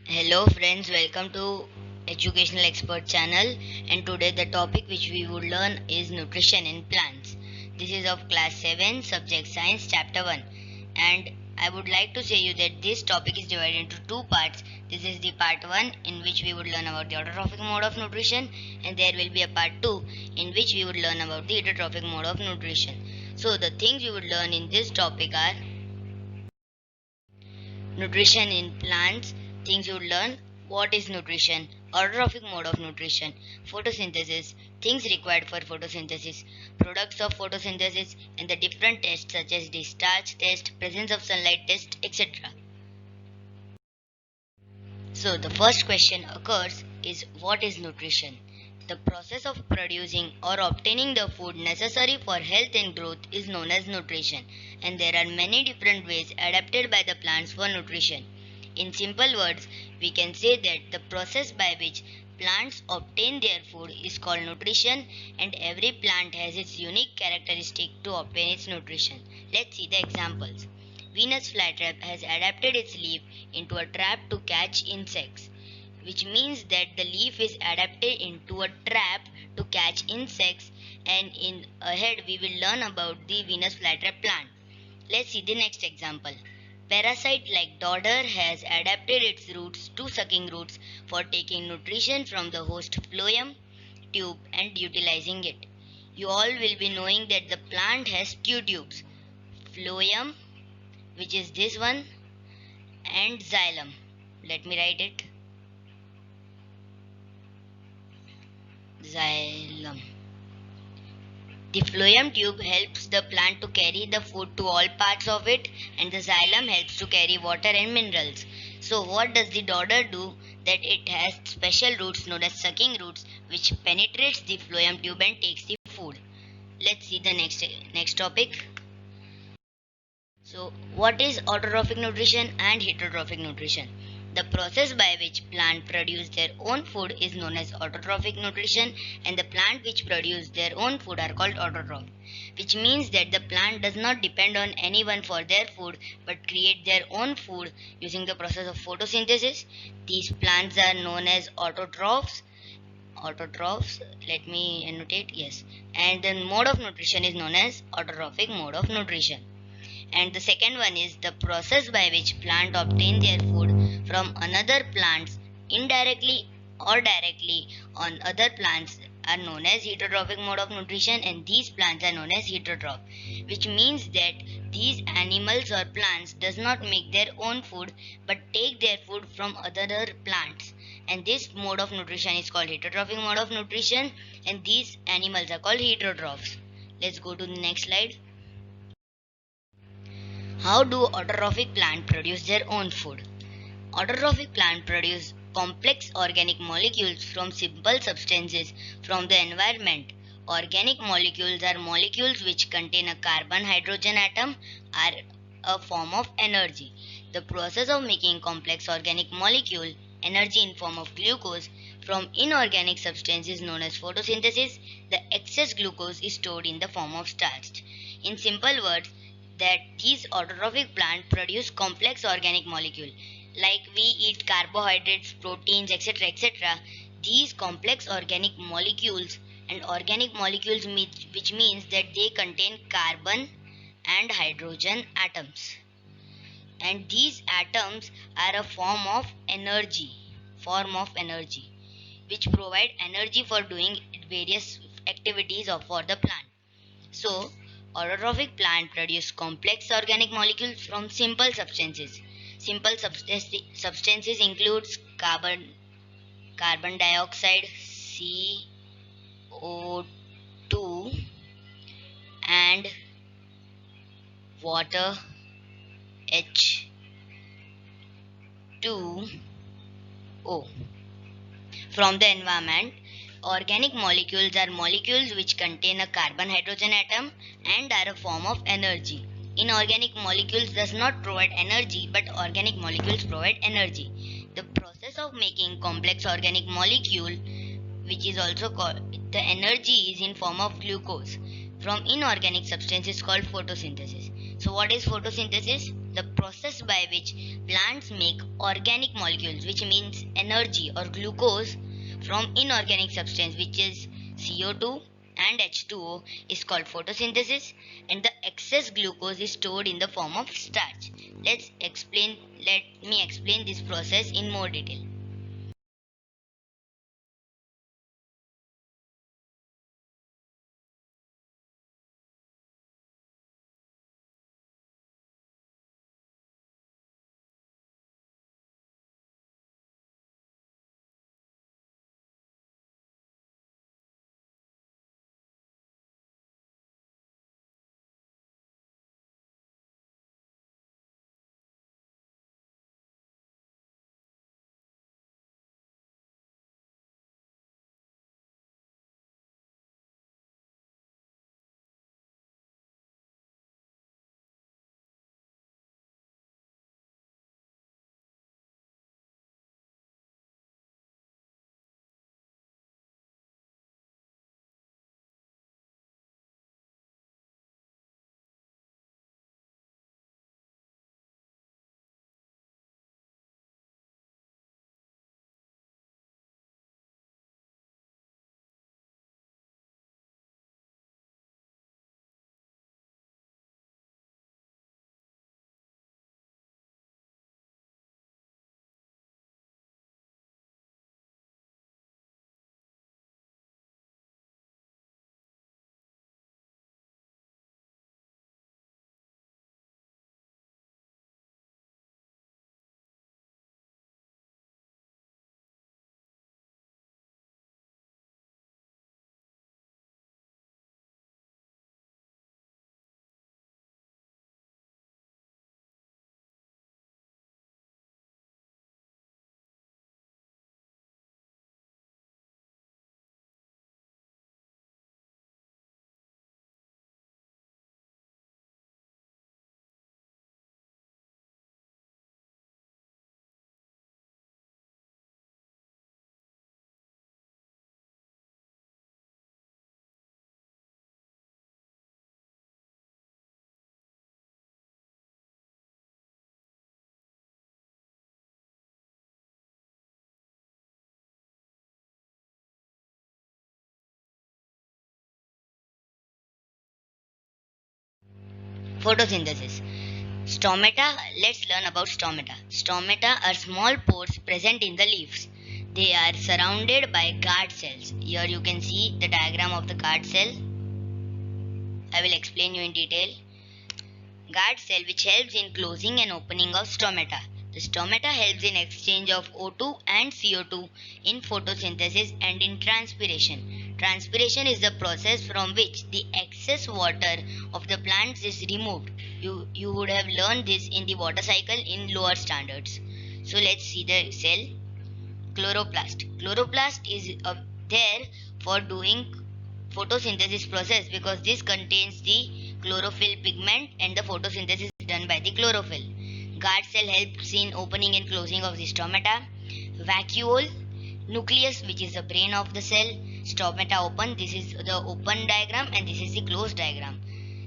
Hello friends, welcome to Educational Expert channel, and today the topic which we would learn is nutrition in plants. This is of class 7 subject science chapter 1, and I would like to say you that this topic is divided into two parts. This is the part 1 in which we would learn about the autotrophic mode of nutrition, and there will be a part 2 in which we would learn about the heterotrophic mode of nutrition. So the things you would learn in this topic are nutrition in plants, things you learn. What is nutrition? Autotrophic mode of nutrition. Photosynthesis, things required for photosynthesis. Products of photosynthesis and the different tests such as the starch test, presence of sunlight test, etc. So the first question occurs is what is nutrition? The process of producing or obtaining the food necessary for health and growth is known as nutrition, and there are many different ways adapted by the plants for nutrition. In simple words, we can say that the process by which plants obtain their food is called nutrition, and every plant has its unique characteristic to obtain its nutrition. Let's see the examples. Venus flytrap has adapted its leaf into a trap to catch insects, which means that the leaf is adapted into a trap to catch insects, and in ahead we will learn about the Venus flytrap plant. Let's see the next example. Parasite like dodder has adapted its roots to sucking roots for taking nutrition from the host phloem tube and utilizing it. You all will be knowing that the plant has two tubes, phloem, which is this one, and xylem. Let me write it. Xylem. The phloem tube helps the plant to carry the food to all parts of it, and the xylem helps to carry water and minerals. So what does the dodder do? That it has special roots known as sucking roots which penetrates the phloem tube and takes the food. Let's see the next topic. So what is autotrophic nutrition and heterotrophic nutrition? The process by which plants produce their own food is known as autotrophic nutrition, and the plant which produce their own food are called autotroph, which means that the plant does not depend on anyone for their food but create their own food using the process of photosynthesis. These plants are known as autotrophs. Let me annotate, yes. And the mode of nutrition is known as autotrophic mode of nutrition. And the second one is the process by which plant obtain their food from another plants indirectly or directly on other plants are known as heterotrophic mode of nutrition, and these plants are known as heterotroph, which means that these animals or plants does not make their own food but take their food from other plants, and this mode of nutrition is called heterotrophic mode of nutrition, and these animals are called heterotrophs. Let's go to the next slide. How do autotrophic plants produce their own food? Autotrophic plants produce complex organic molecules from simple substances from the environment. Organic molecules are molecules which contain a carbon hydrogen atom are a form of energy. The process of making complex organic molecule energy in form of glucose from inorganic substance is known as photosynthesis. The excess glucose is stored in the form of starch. In simple words, that these autotrophic plants produce complex organic molecule like we eat carbohydrates, proteins, etc., etc. These complex organic molecules and organic molecules which means that they contain carbon and hydrogen atoms, and these atoms are a form of energy which provide energy for doing various activities for the plant. So, autotrophic plants produce complex organic molecules from simple substances. Simple substances includes carbon dioxide CO2 and water H2O. From the environment, organic molecules are molecules which contain a carbon hydrogen atom and are a form of energy. Inorganic molecules does not provide energy, but organic molecules provide energy. The process of making complex organic molecule, which is also called the energy, is in form of glucose from inorganic substances called photosynthesis. So what is photosynthesis? The process by which plants make organic molecules, which means energy or glucose, from inorganic substance, which is CO2 and H2O, is called photosynthesis, and the excess glucose is stored in the form of starch. Let me explain this process in more detail. Photosynthesis. Stomata. Let's learn about stomata. Stomata are small pores present in the leaves. They are surrounded by guard cells. Here you can see the diagram of the guard cell. I will explain you in detail. Guard cell which helps in closing and opening of stomata. The stomata helps in exchange of O2 and CO2 in photosynthesis and in transpiration. Transpiration is the process from which the excess water of the plants is removed. You would have learned this in the water cycle in lower standards. So let's see the cell. Chloroplast. Chloroplast is there for doing photosynthesis process because this contains the chlorophyll pigment and the photosynthesis is done by the chlorophyll. Guard cell helps in opening and closing of the stomata. Vacuole, nucleus which is the brain of the cell. Stomata open, this is the open diagram and this is the closed diagram.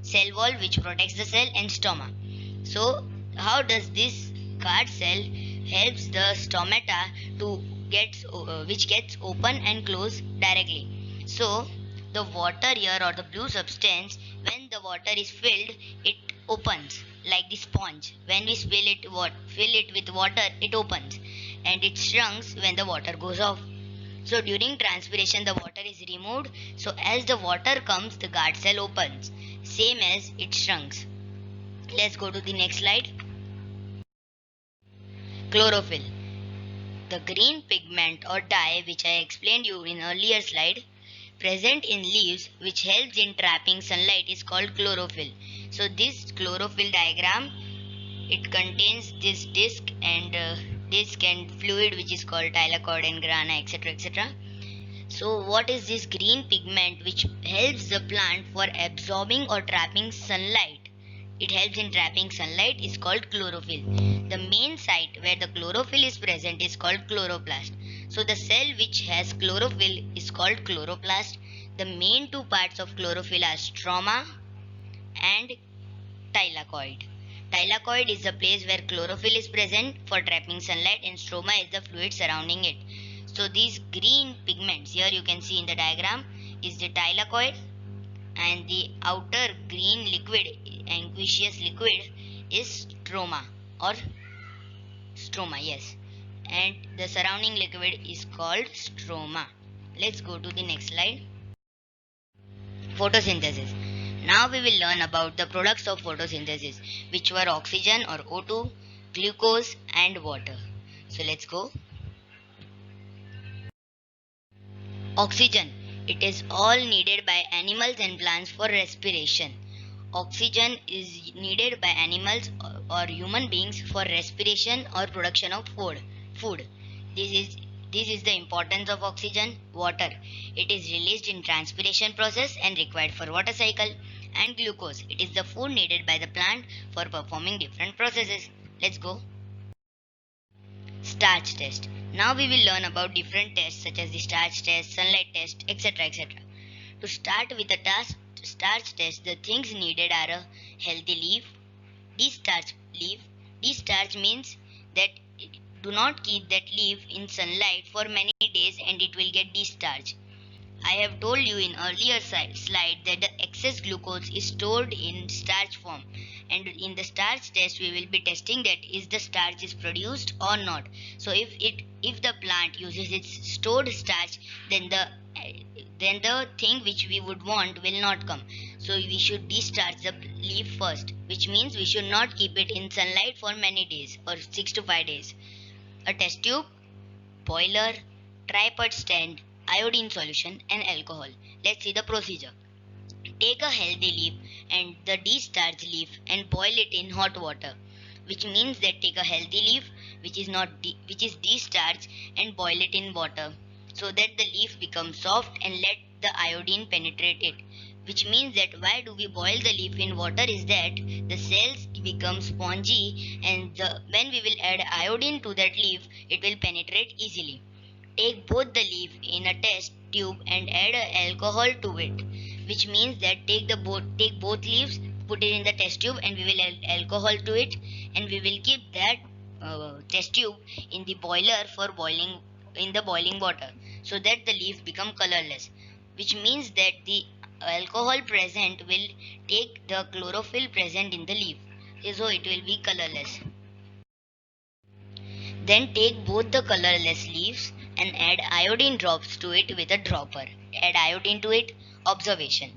Cell wall which protects the cell and stoma. So how does this guard cell helps the stomata to which gets open and closed directly. So the water here or the blue substance, when the water is filled, it opens like the sponge. When we fill it with water, it opens, and it shrinks when the water goes off. So during transpiration the water is removed, so as the water comes the guard cell opens, same as it shrinks. Let's go to the next slide. Chlorophyll. The green pigment or dye which I explained you in earlier slide present in leaves which helps in trapping sunlight is called chlorophyll. So this chlorophyll diagram, it contains this disc and fluid which is called thylakoid and grana, etc, etc. So what is this green pigment which helps the plant for absorbing or trapping sunlight? It helps in trapping sunlight is called chlorophyll. The main site where the chlorophyll is present is called chloroplast. So the cell which has chlorophyll is called chloroplast. The main two parts of chlorophyll are stroma and Thylakoid. Thylakoid is the place where chlorophyll is present for trapping sunlight and stroma is the fluid surrounding it. So these green pigments here you can see in the diagram is the thylakoid, and the outer green liquid, aqueous liquid, is stroma, yes, and the surrounding liquid is called stroma. Let's go to the next slide. Photosynthesis. Now we will learn about the products of photosynthesis, which were oxygen or O2, glucose and water. So let's go. Oxygen. It is all needed by animals and plants for respiration. Oxygen is needed by animals or human beings for respiration or production of food. This is this is the importance of oxygen. Water. It is released in transpiration process and required for water cycle. And glucose. It is the food needed by the plant for performing different processes. Let's go. Starch test. Now we will learn about different tests such as the starch test, sunlight test, etc. etc. To start with the starch test, the things needed are a healthy leaf, destarch leaf. Destarch means that do not keep that leaf in sunlight for many days and it will get destarched. I have told you in earlier slide that the excess glucose is stored in starch form, and in the starch test we will be testing that is the starch is produced or not. So if the plant uses its stored starch, then the thing which we would want will not come. So we should destarch the leaf first, which means we should not keep it in sunlight for many days or 6 to 5 days. A test tube, boiler, tripod stand, iodine solution and alcohol. Let's see the procedure. Take a healthy leaf and the destarched leaf and boil it in hot water, which means that take a healthy leaf which is destarched and boil it in water so that the leaf becomes soft and let the iodine penetrate it. Which means that why do we boil the leaf in water is that the cells become spongy, and when we will add iodine to that leaf it will penetrate easily. Take both the leaf in a test tube and add alcohol to it, which means that take both leaves, put it in the test tube and we will add alcohol to it, and we will keep that test tube in the boiler for boiling in the boiling water so that the leaf become colorless, which means that the alcohol present will take the chlorophyll present in the leaf, so it will be colorless. Then take both the colorless leaves and add iodine drops to it with a dropper. Add iodine to it. Observation.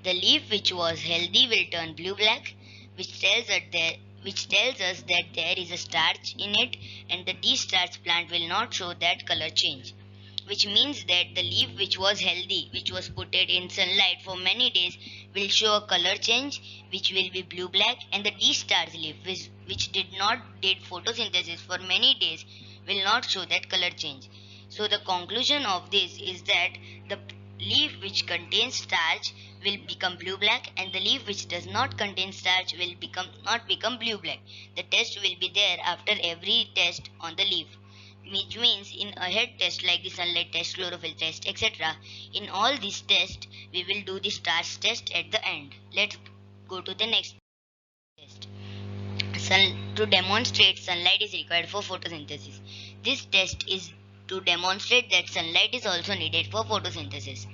The leaf which was healthy will turn blue-black, which tells us that there is a starch in it, and the destarched plant will not show that color change. Which means that the leaf which was healthy, which was put in sunlight for many days, will show a color change, which will be blue-black, and the destarched leaf which did photosynthesis for many days will not show that color change. So the conclusion of this is that the leaf which contains starch will become blue-black and the leaf which does not contain starch will not become blue-black. The test will be there after every test on the leaf, which means in a head test like the sunlight test, chlorophyll test, etc. In all these tests, we will do the starch test at the end. Let's go to the next test. To demonstrate sunlight is required for photosynthesis. This test is to demonstrate that sunlight is also needed for photosynthesis.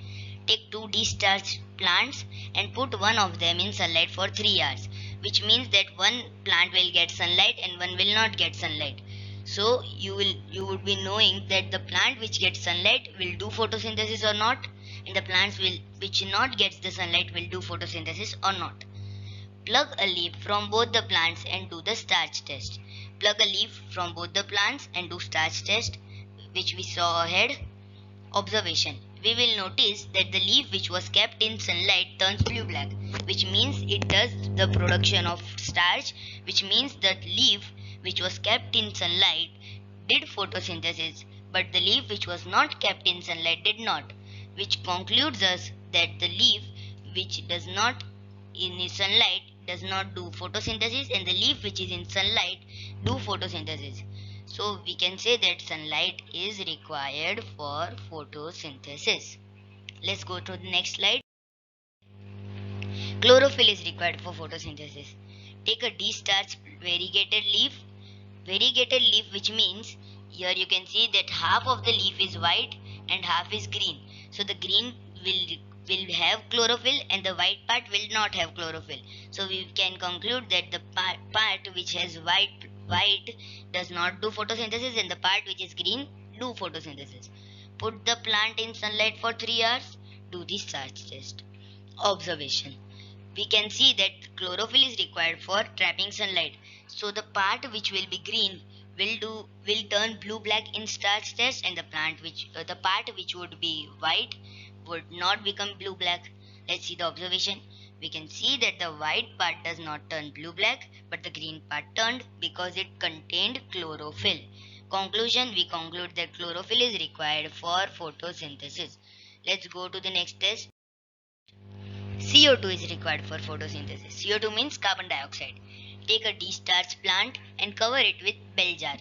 Take 2 destarched plants and put one of them in sunlight for 3 hours, which means that one plant will get sunlight and one will not get sunlight. So you would be knowing that the plant which gets sunlight will do photosynthesis or not, and the plants which not gets the sunlight will do photosynthesis or not. Plug a leaf from both the plants and do the starch test. Plug a leaf from both the plants and do starch test, which we saw ahead. Observation. We will notice that the leaf which was kept in sunlight turns blue-black, which means it does the production of starch, which means that leaf which was kept in sunlight did photosynthesis, but the leaf which was not kept in sunlight did not, which concludes us that the leaf which does not in sunlight does not do photosynthesis and the leaf which is in sunlight do photosynthesis. So we can say that sunlight is required for photosynthesis. Let's go to the next slide. Chlorophyll is required for photosynthesis. Take a D-starch variegated leaf. Variegated leaf, which means here you can see that half of the leaf is white and half is green. So the green will have chlorophyll and the white part will not have chlorophyll. So we can conclude that the part which has white does not do photosynthesis and the part which is green do photosynthesis. Put the plant in sunlight for 3 hours. Do the starch test. Observation. We can see that chlorophyll is required for trapping sunlight. So the part which will be green will turn blue black in starch test, and the part which would be white would not become blue black. Let's see the observation. We can see that the white part does not turn blue black, but the green part turned because it contained chlorophyll. Conclusion. We conclude that chlorophyll is required for photosynthesis. Let's go to the next test. CO2 is required for photosynthesis. CO2 means carbon dioxide. Take a D-starch plant and cover it with bell jar.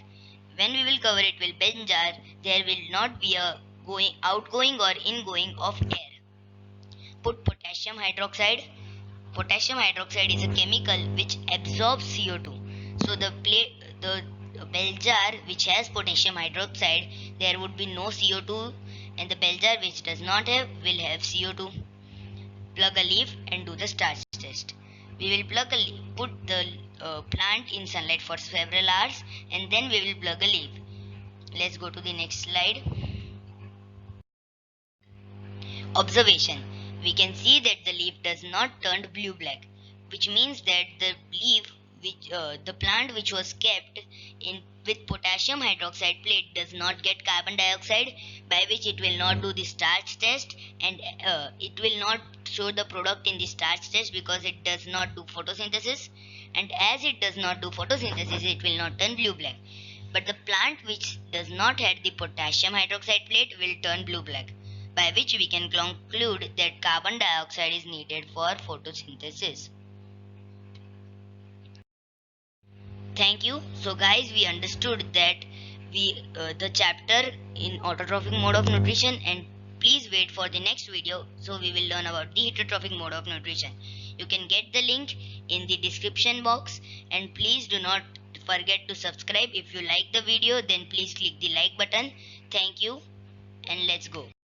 When we will cover it with bell jar, there will not be a outgoing or ingoing of air. Put potassium hydroxide. Potassium hydroxide is a chemical which absorbs CO2. So the bell jar which has potassium hydroxide, there would be no CO2, and the bell jar which does not have will have CO2. Plug a leaf and do the starch test. We will put the plant in sunlight for several hours and then we will plug a leaf. Let's go to the next slide. Observation. We can see that the leaf does not turn blue black, which means that the plant which was kept in with potassium hydroxide plate does not get carbon dioxide, by which it will not do the starch test, and it will not show the product in the starch test because it does not do photosynthesis, and as it does not do photosynthesis it will not turn blue black. But the plant which does not have the potassium hydroxide plate will turn blue black, by which we can conclude that carbon dioxide is needed for photosynthesis. Thank you. So guys, we understood that the chapter in autotrophic mode of nutrition, and please wait for the next video, so we will learn about the heterotrophic mode of nutrition. You can get the link in the description box, and please do not forget to subscribe. If you like the video, then please click the like button. Thank you, and let's go.